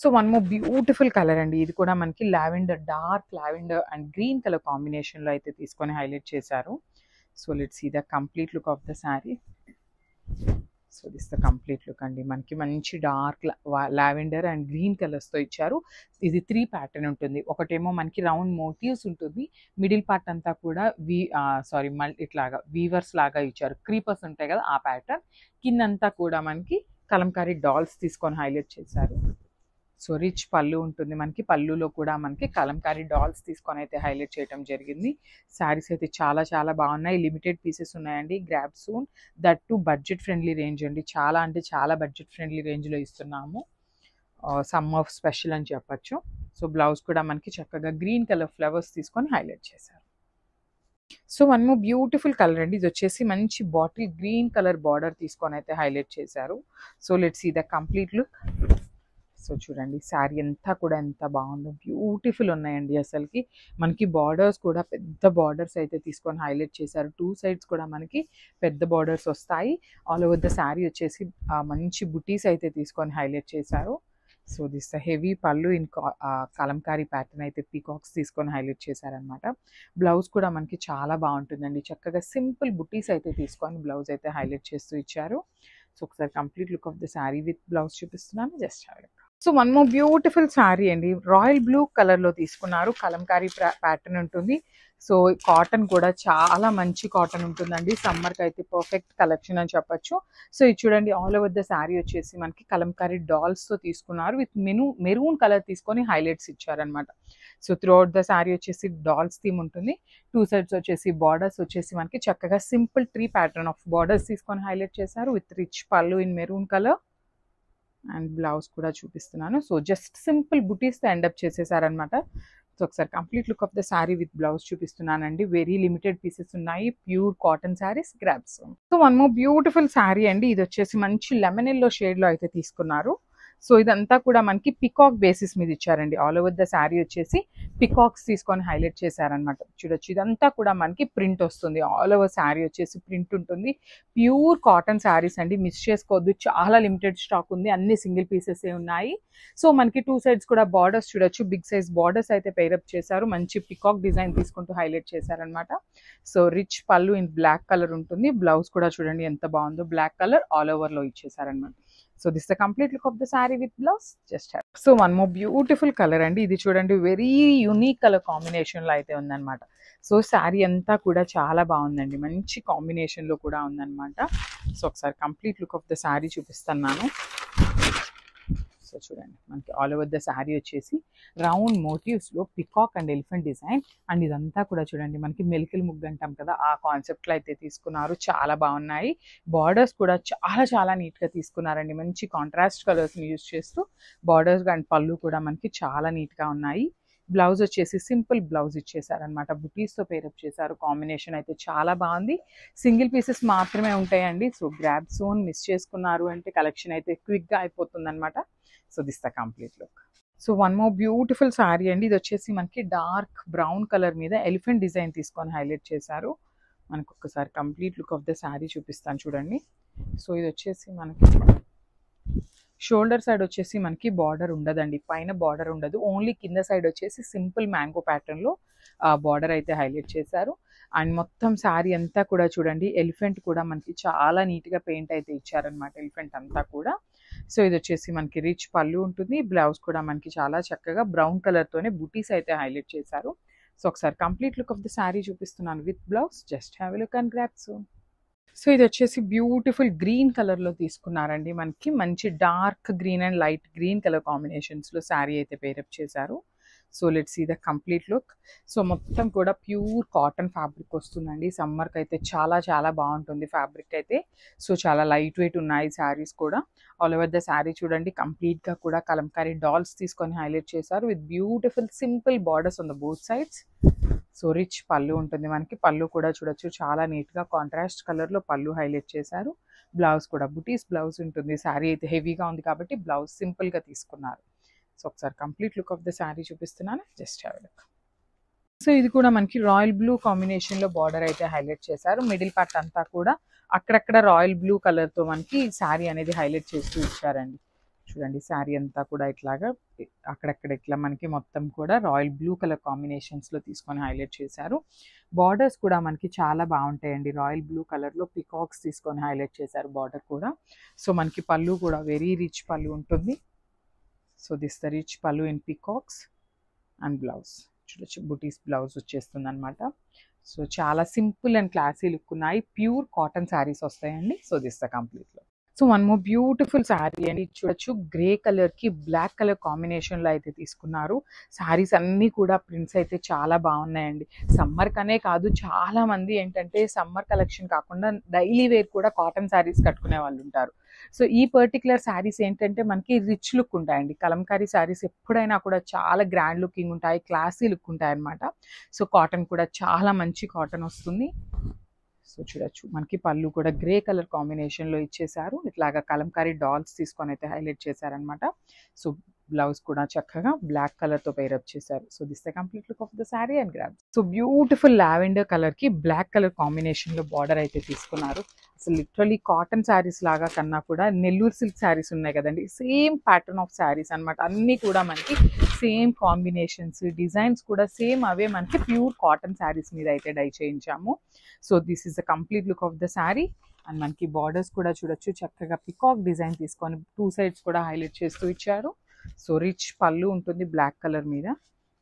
So one more beautiful colour అండి, ఇది కూడా మనకి lavender, dark lavender and green colour కాంబినేషన్లో అయితే తీసుకొని హైలైట్ చేశారు. So let's see the complete look of the sari. So this the complete look అండి, మనకి మంచి డార్క్ లావెండర్ అండ్ గ్రీన్ కలర్స్తో ఇచ్చారు. ఇది 3 ప్యాటర్న్ ఉంటుంది. ఒకటేమో మనకి రౌండ్ మోటివ్స్ ఉంటుంది, మిడిల్ పార్ట్ అంతా కూడా ఇట్లాగా వీవర్స్ లాగా ఇచ్చారు, క్రీపర్స్ ఉంటాయి కదా ఆ ప్యాటర్న్. కిందంతా కూడా మనకి కలంకారీ డాల్స్ తీసుకొని హైలైట్ చేశారు. సో రిచ్ పళ్ళు ఉంటుంది మనకి, పళ్ళులో కూడా మనకి కలంకారీ డాల్స్ తీసుకొని అయితే హైలైట్ చేయడం జరిగింది. శారీస్ అయితే చాలా చాలా బాగున్నాయి, లిమిటెడ్ పీసెస్ ఉన్నాయండి. Grab soon, that to budget friendly range అండి, చాలా అంటే చాలా బడ్జెట్ ఫ్రెండ్లీ రేంజ్లో ఇస్తున్నాము. సమ్మర్ స్పెషల్ అని చెప్పచ్చు. సో బ్లౌజ్ కూడా మనకి చక్కగా గ్రీన్ కలర్ ఫ్లవర్స్ తీసుకొని హైలైట్ చేశారు. So one more beautiful colour అండి, ఇది వచ్చేసి మంచి బాటిల్ గ్రీన్ కలర్ బార్డర్ తీసుకొని అయితే హైలైట్ చేశారు. So let's see the complete look. So చూడండి శారీ అంతా కూడా ఎంత బాగుందో, బ్యూటిఫుల్ ఉన్నాయండి. అసలుకి మనకి బార్డర్స్ కూడా పెద్ద బార్డర్స్ అయితే తీసుకొని హైలైట్ చేశారు. 2 sides కూడా మనకి పెద్ద బార్డర్స్ వస్తాయి. ఆల్ ఓవర్ ద శారీ వచ్చేసి మంచి బుటీస్ అయితే తీసుకొని హైలైట్ చేశారు. సో దిస్ హెవీ పళ్ళు ఇన్ కలంకారీ ప్యాటర్న్ అయితే పీకాక్స్ తీసుకొని హైలైట్ చేశారనమాట. బ్లౌజ్ కూడా మనకి చాలా బాగుంటుందండి, చక్కగా సింపుల్ బుటీస్ అయితే తీసుకొని బ్లౌజ్ అయితే హైలైట్ చేస్తూ ఇచ్చారు. సో ఒకసారి complete look of the sari with blouse చూపిస్తున్నాను, just have a look. So one more beautiful sari అండి, రాయల్ బ్లూ కలర్లో తీసుకున్నారు, కలంకారీ ప్యాటర్న్ ఉంటుంది. సో కాటన్ కూడా చాలా మంచి కాటన్ ఉంటుందండి, సమ్మర్కి అయితే పర్ఫెక్ట్ కలెక్షన్ అని చెప్పొచ్చు. సో ఇది చూడండి, ఆల్ ఓవర్ ద శారీ వచ్చేసి మనకి కలంకారీ డాల్స్తో తీసుకున్నారు, విత్ మెరూన్ కలర్ తీసుకొని హైలైట్స్ ఇచ్చారనమాట. So through out the sari వచ్చేసి డాల్స్ థీమ్ ఉంటుంది. 2 sides వచ్చేసి బార్డర్స్ వచ్చేసి మనకి చక్కగా simple tree pattern of borders తీసుకొని హైలైట్ చేశారు, with rich pallu in maroon colour. And blouse కూడా చూపిస్తున్నాను. సో జస్ట్ సింపుల్ బుటీస్తో ఎండప్ చేసేసారనమాట. సో ఒకసారి complete look of the sari with blouse చూపిస్తున్నానండి. వెరీ లిమిటెడ్ పీసెస్ ఉన్నాయి, pure cotton saris, grabs. So one more beautiful sari అండి, ఇది వచ్చేసి మంచి లెమన్ ఎల్లో షేడ్లో అయితే తీసుకున్నారు. సో ఇదంతా కూడా మనకి పికాక్ బేసిస్ మీద ఇచ్చారండి. ఆల్ ఓవర్ ద శారీ వచ్చేసి పికాక్స్ తీసుకొని హైలైట్ చేశారనమాట. చూడొచ్చు, ఇదంతా కూడా మనకి ప్రింట్ వస్తుంది, ఆల్ ఓవర్ శారీ వచ్చేసి ప్రింట్ ఉంటుంది. ప్యూర్ కాటన్ శారీస్ అండి, మిస్ చేసుకోవద్దు, చాలా లిమిటెడ్ స్టాక్ ఉంది, అన్ని సింగిల్ పీసెస్ ఉన్నాయి. సో మనకి 2 sides కూడా బార్డర్స్ చూడొచ్చు, బిగ్ సైజ్ బార్డర్స్ అయితే పేరప్ చేశారు, మంచి పికాక్ డిజైన్ తీసుకుంటూ హైలైట్ చేశారనమాట. So rich pallu in black colour ఉంటుంది. బ్లౌజ్ కూడా చూడండి ఎంత బాగుందో, బ్లాక్ కలర్ ఆల్ ఓవర్లో ఇచ్చేసారనమాట. So this the complete look of the sari with blouse, just have. So one more beautiful colour అండి, ఇది చూడండి వెరీ యూనిక్ కలర్ కాంబినేషన్లో అయితే ఉందన్నమాట. సో శారీ అంతా కూడా చాలా బాగుందండి, మంచి కాంబినేషన్లో కూడా ఉందన్నమాట. సో ఒకసారి complete look of the sari చూపిస్తున్నాను. సో చూడండి, మనకి ఆల్ ఓవర్ ద శారీ వచ్చేసి రౌండ్ మోటివ్స్లో peacock and elephant design, and ఇదంతా కూడా చూడండి మనకి మెలికలు ముగ్గు అంటాం కదా ఆ కాన్సెప్ట్లో అయితే తీసుకున్నారు, చాలా బాగున్నాయి. బార్డర్స్ కూడా చాలా చాలా నీట్గా తీసుకున్నారండి, మంచి కాంట్రాస్ట్ కలర్స్ని యూజ్ చేస్తూ బార్డర్స్ అండ్ పళ్ళు కూడా మనకి చాలా నీట్గా ఉన్నాయి. బ్లౌజ్ వచ్చేసి సింపుల్ బ్లౌజ్ ఇచ్చేసారనమాట, బుటీస్తో పేరప్ చేశారు. కాంబినేషన్ అయితే చాలా బాగుంది, సింగిల్ పీసెస్ మాత్రమే ఉంటాయండి. సో గ్రాబ్ సోన్ మిస్ చేసుకున్నారు అంటే కలెక్షన్ అయితే క్విక్గా అయిపోతుంది అనమాట. So this the complete look. So one more beautiful sari అండి, ఇది వచ్చేసి మనకి డార్క్ బ్రౌన్ కలర్ మీద ఎలిఫెంట్ డిజైన్ తీసుకొని హైలైట్ చేశారు. మనకు ఒక్కసారి complete look of the sari చూపిస్తాను చూడండి. సో ఇది వచ్చేసి మనకి షోల్డర్ సైడ్ వచ్చేసి మనకి బార్డర్ ఉండదండి, పైన బార్డర్ ఉండదు, ఓన్లీ కింద సైడ్ వచ్చేసి సింపుల్ మ్యాంగో ప్యాటర్న్లో బార్డర్ అయితే హైలైట్ చేశారు. అండ్ మొత్తం శారీ అంతా కూడా చూడండి ఎలిఫెంట్ కూడా మనకి చాలా నీట్గా పెయింట్ అయితే ఇచ్చారనమాట, ఎలిఫెంట్ అంతా కూడా. సో ఇది వచ్చేసి మనకి రిచ్ పళ్ళు ఉంటుంది, బ్లౌజ్ కూడా మనకి చాలా చక్కగా బ్రౌన్ కలర్తోనే బుటీస్ అయితే హైలైట్ చేశారు. సో ఒకసారి complete look of the sari చూపిస్తున్నాను with blouse, just have a look and grab soon. So ఇది వచ్చేసి బ్యూటిఫుల్ గ్రీన్ కలర్లో తీసుకున్నారండి, మనకి మంచి dark green and light green colour కాంబినేషన్స్లో శారీ అయితే పేరప్ చేశారు. So let's see the complete look. So మొత్తం కూడా ప్యూర్ కాటన్ ఫ్యాబ్రిక్ వస్తుందండి, సమ్మర్కి అయితే చాలా చాలా బాగుంటుంది ఫ్యాబ్రిక్ అయితే. సో చాలా లైట్ వెయిట్ ఉన్నాయి శారీస్ కూడా. ఆల్ ఓవర్ ద శారీ చూడండి కంప్లీట్గా కూడా కలంకారీ డాల్స్ తీసుకొని హైలైట్ చేశారు, with beautiful simple borders on the both sides. So rich pallu ఉంటుంది మనకి, పళ్ళు కూడా చూడొచ్చు చాలా నీట్గా కాంట్రాస్ట్ కలర్లో పళ్ళు హైలైట్ చేశారు. బ్లౌజ్ కూడా బుటీస్ బ్లౌజ్ ఉంటుంది, శారీ అయితే హెవీగా ఉంది కాబట్టి బ్లౌజ్ సింపుల్గా తీసుకున్నారు. సో ఒకసారి complete look of the sari చూపిస్తున్నాను, just have a look. So ఇది కూడా మనకి రాయల్ బ్లూ కాంబినేషన్లో బార్డర్ అయితే హైలైట్ చేశారు, మిడిల్ పార్ట్ అంతా కూడా అక్కడక్కడ రాయల్ బ్లూ కలర్తో మనకి శారీ అనేది హైలైట్ చేస్తూ ఇచ్చారండి. చూడండి శారీ అంతా కూడా ఇట్లాగా అక్కడక్కడ ఇట్లా మనకి మొత్తం కూడా రాయల్ బ్లూ కలర్ కాంబినేషన్స్లో తీసుకొని హైలైట్ చేశారు. బార్డర్స్ కూడా మనకి చాలా బాగుంటాయండి. రాయల్ బ్లూ కలర్లో పికాక్స్ తీసుకొని హైలైట్ చేశారు బార్డర్ కూడా. సో మనకి పళ్ళు కూడా వెరీ రిచ్ పళ్ళు ఉంటుంది. So this the rich pallu in peacocks and blouse చూడొచ్చు, బుటీస్ బ్లౌజ్ వచ్చేస్తుంది అనమాట. సో చాలా సింపుల్ అండ్ క్లాసీ లుక్ ఉన్నాయి. ప్యూర్ కాటన్ శారీస్ వస్తాయండి. So this the complete look. So one more beautiful sari అండి, చూడొచ్చు గ్రే కలర్కి బ్లాక్ కలర్ కాంబినేషన్లో అయితే తీసుకున్నారు. శారీస్ అన్నీ కూడా ప్రింట్స్ అయితే చాలా బాగున్నాయండి. సమ్మర్ కనే కాదు, చాలా మంది ఏంటంటే సమ్మర్ కలెక్షన్ కాకుండా డైలీ వేర్ కూడా కాటన్ శారీస్ కట్టుకునే వాళ్ళు ఉంటారు. సో ఈ పర్టికులర్ శారీస్ ఏంటంటే మనకి రిచ్ లుక్ ఉంటాయండి. కలంకారీ శారీస్ ఎప్పుడైనా కూడా చాలా గ్రాండ్ లుకింగ్ ఉంటాయి, క్లాసీ లుక్ ఉంటాయి అన్నమాట. సో కాటన్ కూడా చాలా మంచి కాటన్ వస్తుంది. సో చూడొచ్చు మనకి పళ్ళు కూడా గ్రే కలర్ కాంబినేషన్లో ఇచ్చేసారు. ఇట్లాగా కలంకారీ డాల్స్ తీసుకొని అయితే హైలైట్ చేశారనమాట. సో బ్లౌజ్ కూడా చక్కగా బ్లాక్ కలర్తో పేరప్ చేశారు. So this the complete look of the sari and grab. So beautiful lavender కలర్కి బ్లాక్ కలర్ కాంబినేషన్లో బార్డర్ అయితే తీసుకున్నారు. అసలు లిటరలీ కాటన్ శారీస్ లాగా కన్నా కూడా నెల్లూరు సిల్క్ శారీస్ ఉన్నాయి కదండి, సేమ్ ప్యాటర్న్ ఆఫ్ శారీస్ అనమాట. అన్నీ కూడా మనకి సేమ్ కాంబినేషన్స్, డిజైన్స్ కూడా సేమ్ అవే మనకి ప్యూర్ కాటన్ శారీస్ మీద అయితే డై చేయించాము. So this is the complete look of the sari. And మనకి బార్డర్స్ కూడా చూడొచ్చు, చక్కగా పికాక్ డిజైన్ తీసుకొని టూ సైడ్స్ కూడా హైలైట్ చేస్తూ ఇచ్చారు. సో రిచ్ పళ్ళు ఉంటుంది బ్లాక్ కలర్ మీద.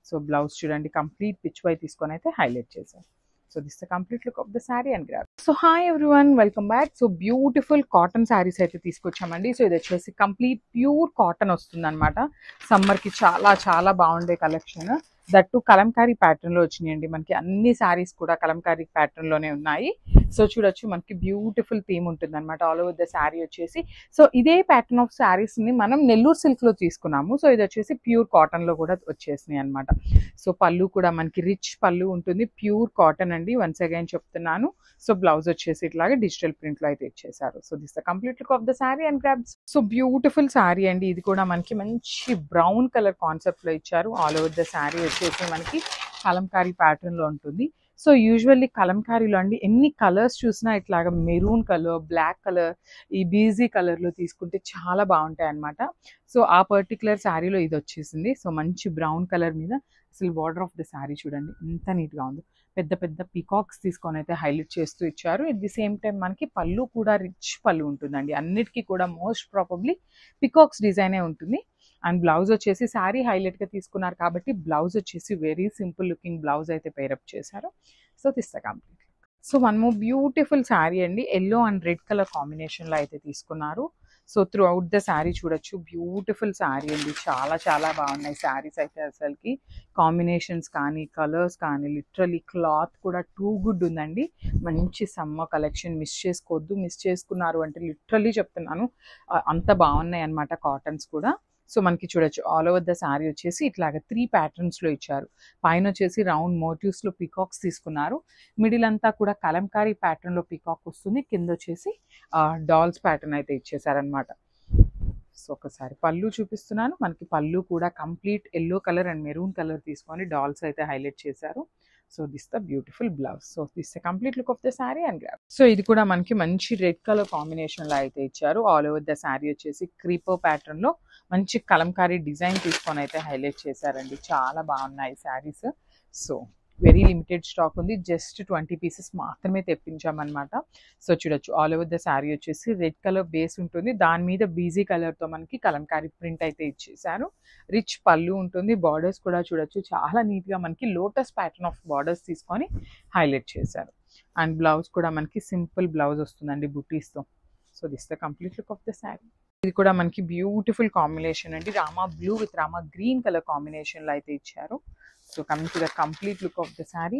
సో బ్లౌజ్ చూడండి కంప్లీట్ పిచ్ వై తీసుకొని అయితే హైలైట్ చేశారు. So this the complete look of the sari and grab. So hi everyone, welcome back. So beautiful cotton saris అయితే తీసుకొచ్చామండి. సో ఇది వచ్చేసి కంప్లీట్ ప్యూర్ కాటన్ వస్తుంది అనమాట. సమ్మర్కి చాలా చాలా బాగుండే కలెక్షన్. దట్టు కలంకారీ ప్యాటర్న్లో వచ్చినాయండి. మనకి అన్ని శారీస్ కూడా కలంకారీ ప్యాటర్న్లోనే ఉన్నాయి. సో చూడొచ్చు మనకి బ్యూటిఫుల్ థీమ్ ఉంటుంది అనమాట ఆల్ ఓవర్ ద శారీ వచ్చేసి. సో ఇదే ప్యాటర్న్ ఆఫ్ శారీస్ని మనం నెల్లూరు సిల్క్లో తీసుకున్నాము. సో ఇది వచ్చేసి ప్యూర్ కాటన్లో కూడా వచ్చేసినాయి అనమాట. సో పళ్ళు కూడా మనకి రిచ్ పళ్ళు ఉంటుంది, ప్యూర్ కాటన్ అండి, వన్స్ అగైన్ చెప్తున్నాను. సో బ్లౌజ్ వచ్చేసి ఇట్లాగే డిజిటల్ ప్రింట్లో అయితే ఇచ్చేసారు. So this the complete look of the sari and grabs. So beautiful sari అండి, ఇది కూడా మనకి మంచి బ్రౌన్ కలర్ కాన్సెప్ట్లో ఇచ్చారు. ఆల్ ఓవర్ ద శారీ వచ్చేసి మనకి కలంకారీ ప్యాటర్న్లో ఉంటుంది. సో యూజువల్లీ కలంకారీలో అండి ఎన్ని కలర్స్ చూసినా ఇట్లాగా మెరూన్ కలర్, బ్లాక్ కలర్, ఈ బీజీ కలర్లో తీసుకుంటే చాలా బాగుంటాయి అనమాట. సో ఆ పర్టికులర్ శారీలో ఇది వచ్చేసింది. సో మంచి బ్రౌన్ కలర్ మీద అసలు బార్డర్ ఆఫ్ ద శారీ చూడండి ఎంత నీట్గా ఉందో. పెద్ద పెద్ద పికాక్స్ తీసుకొని అయితే హైలైట్ చేస్తూ ఇచ్చారు. ఎట్ ది సేమ్ టైం మనకి పళ్ళు కూడా రిచ్ పళ్ళు ఉంటుందండి. అన్నిటికీ కూడా మోస్ట్ ప్రాబబ్లీ పికాక్స్ డిజైనే ఉంటుంది. అండ్ బ్లౌజ్ వచ్చేసి శారీ హైలైట్గా తీసుకున్నారు కాబట్టి బ్లౌజ్ వచ్చేసి వెరీ సింపుల్ లుకింగ్ బ్లౌజ్ అయితే పేరప్ చేశారు. So this the complete. So one more beautiful sari అండి, ఎల్లో అండ్ రెడ్ కలర్ కాంబినేషన్లో అయితే తీసుకున్నారు. So through out the sari చూడొచ్చు బ్యూటిఫుల్ శారీ అండి, చాలా చాలా బాగున్నాయి శారీస్ అయితే. అసలుకి కాంబినేషన్స్ కానీ కలర్స్ కానీ లిటరలీ క్లాత్ కూడా టూ గుడ్ ఉందండి. మంచి సమ్మర్ కలెక్షన్, మిస్ చేసుకోవద్దు. మిస్ చేసుకున్నారు అంటే లిటరలీ చెప్తున్నాను అంత బాగున్నాయి అన్నమాట కాటన్స్ కూడా. సో మనకి చూడొచ్చు ఆల్ ఓవర్ ద శారీ వచ్చేసి ఇట్లాగ 3 ప్యాటర్న్స్లో ఇచ్చారు. పైన వచ్చేసి రౌండ్ మోటివ్స్లో పికాక్స్ తీసుకున్నారు. మిడిల్ అంతా కూడా కలంకారీ ప్యాటర్న్లో పికాక్ వస్తుంది. కింద వచ్చేసి డాల్స్ ప్యాటర్న్ అయితే ఇచ్చేసారనమాట. సో ఒకసారి పళ్ళు చూపిస్తున్నాను. మనకి పళ్ళు కూడా complete yellow colour and maroon colour తీసుకొని డాల్స్ అయితే హైలైట్ చేశారు. So this the beautiful blouse. So this the complete look of the sari and grab. So ఇది కూడా మనకి మంచి రెడ్ కలర్ కాంబినేషన్లో అయితే ఇచ్చారు. ఆల్ ఓవర్ ద శారీ వచ్చేసి క్రీపర్ ప్యాటర్న్లో మంచి కలంకారీ డిజైన్ తీసుకొని అయితే హైలైట్ చేశారండి. చాలా బాగున్నాయి saris. So very limited stock ఉంది, జస్ట్ 20 పీసెస్ మాత్రమే తెప్పించామన్నమాట. సో చూడొచ్చు ఆల్ ఓవర్ ద శారీ వచ్చేసి రెడ్ కలర్ బేస్ ఉంటుంది, దాని మీద బీజీ కలర్తో మనకి కలంకారీ ప్రింట్ అయితే ఇచ్చేసారు. రిచ్ పళ్ళు ఉంటుంది. బార్డర్స్ కూడా చూడొచ్చు చాలా నీట్గా మనకి లోటస్ ప్యాటర్న్ ఆఫ్ బార్డర్స్ తీసుకొని హైలైట్ చేశారు. అండ్ బ్లౌజ్ కూడా మనకి సింపుల్ బ్లౌజ్ వస్తుందండి బుటీస్తో. So this the complete look of the sari. ఇది కూడా మనకి బ్యూటిఫుల్ కాంబినేషన్ అండి, Rama blue with Rama green colour కాంబినేషన్లో అయితే ఇచ్చారు. So coming to the complete look of the sari.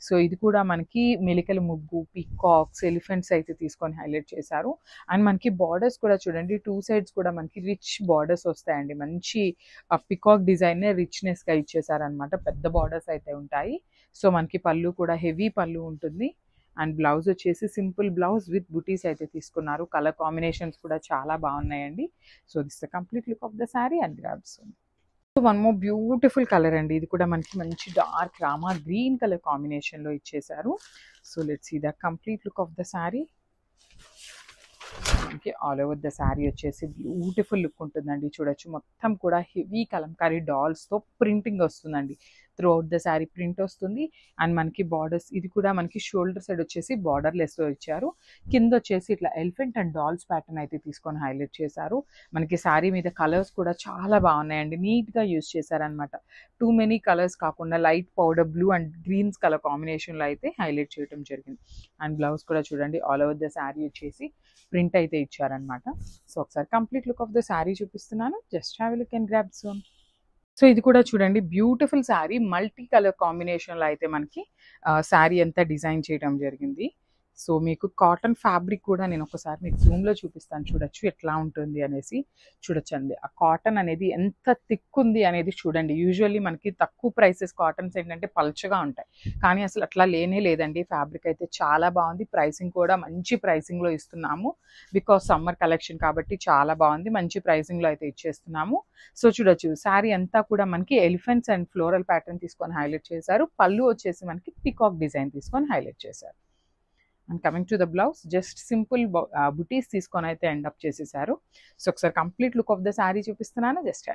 So ఇది కూడా మనకి మెలికల ముగ్గు, పికాక్స్, ఎలిఫెంట్స్ అయితే తీసుకొని హైలైట్ చేశారు. అండ్ మనకి బార్డర్స్ కూడా చూడండి టూ సైడ్స్ కూడా మనకి రిచ్ బార్డర్స్ వస్తాయండి. మంచి పికాక్ డిజైన్ రిచ్నెస్గా ఇచ్చేసారనమాట. పెద్ద బార్డర్స్ అయితే ఉంటాయి. సో మనకి పళ్ళు కూడా హెవీ పళ్ళు ఉంటుంది. అండ్ బ్లౌజ్ వచ్చేసి సింపుల్ బ్లౌజ్ విత్ బుటీస్ అయితే తీసుకున్నారు. కలర్ కాంబినేషన్స్ కూడా చాలా బాగున్నాయండి. So this the complete look of the sari and grabs. So one more beautiful colour అండి, ఇది కూడా మనకి మంచి డార్క్ రామా గ్రీన్ కలర్ కాంబినేషన్లో ఇచ్చేసారు. So let's see the complete look of the sari. మనకి ఆల్ ఓవర్ ద శారీ వచ్చేసి బ్యూటిఫుల్ లుక్ ఉంటుందండి. చూడొచ్చు మొత్తం కూడా హెవీ కలంకారీ డాల్స్తో ప్రింటింగ్ వస్తుందండి. Through out the sari print వస్తుంది. అండ్ మనకి బార్డర్స్, ఇది కూడా మనకి షోల్డర్ సైడ్ వచ్చేసి బార్డర్లెస్లో ఇచ్చారు. కింద వచ్చేసి ఇట్లా ఎలిఫెంట్ అండ్ డాల్స్ ప్యాటర్న్ అయితే తీసుకొని హైలైట్ చేశారు. మనకి శారీ మీద కలర్స్ కూడా చాలా బాగున్నాయండి, నీట్గా యూజ్ చేశారనమాట. టూ మెనీ కలర్స్ కాకుండా light powder blue and greens colour కాంబినేషన్లో అయితే హైలైట్ చేయడం జరిగింది. అండ్ బ్లౌజ్ కూడా చూడండి ఆల్ ఓవర్ ద శారీ వచ్చేసి ప్రింట్ అయితే ఇచ్చారనమాట. సో ఒకసారి complete look of the sari చూపిస్తున్నాను, just have a look and grab soon. So ఇది కూడా చూడండి బ్యూటిఫుల్ శారీ, మల్టీ కలర్ కాంబినేషన్లో అయితే మనకి శారీ అంతా డిజైన్ చేయడం జరిగింది. సో మీకు కాటన్ ఫ్యాబ్రిక్ కూడా నేను ఒకసారి మీకు జూమ్లో చూపిస్తాను, చూడొచ్చు ఎట్లా ఉంటుంది అనేసి. చూడొచ్చండి ఆ కాటన్ అనేది ఎంత థిక్ ఉంది అనేది చూడండి. యూజువల్లీ మనకి తక్కువ ప్రైసెస్ కాటన్స్ ఏంటంటే పల్చగా ఉంటాయి, కానీ అసలు అట్లా లేనే లేదండి. ఫ్యాబ్రిక్ అయితే చాలా బాగుంది, ప్రైసింగ్ కూడా మంచి ప్రైసింగ్లో ఇస్తున్నాము. బికాస్ సమ్మర్ కలెక్షన్ కాబట్టి చాలా బాగుంది, మంచి ప్రైసింగ్లో అయితే ఇచ్చేస్తున్నాము. సో చూడొచ్చు శారీ అంతా కూడా మనకి ఎలిఫెంట్స్ అండ్ ఫ్లోరల్ ప్యాటర్న్ తీసుకొని హైలైట్ చేశారు. పళ్ళు వచ్చేసి మనకి పికాక్ డిజైన్ తీసుకొని హైలైట్ చేశారు. And coming to the blouse, just simple బుటీస్ తీసుకొని అయితే ఎండప్ చేసేసారు. సో ఒకసారి complete look of the sari చూపిస్తున్నాను, జస్ట్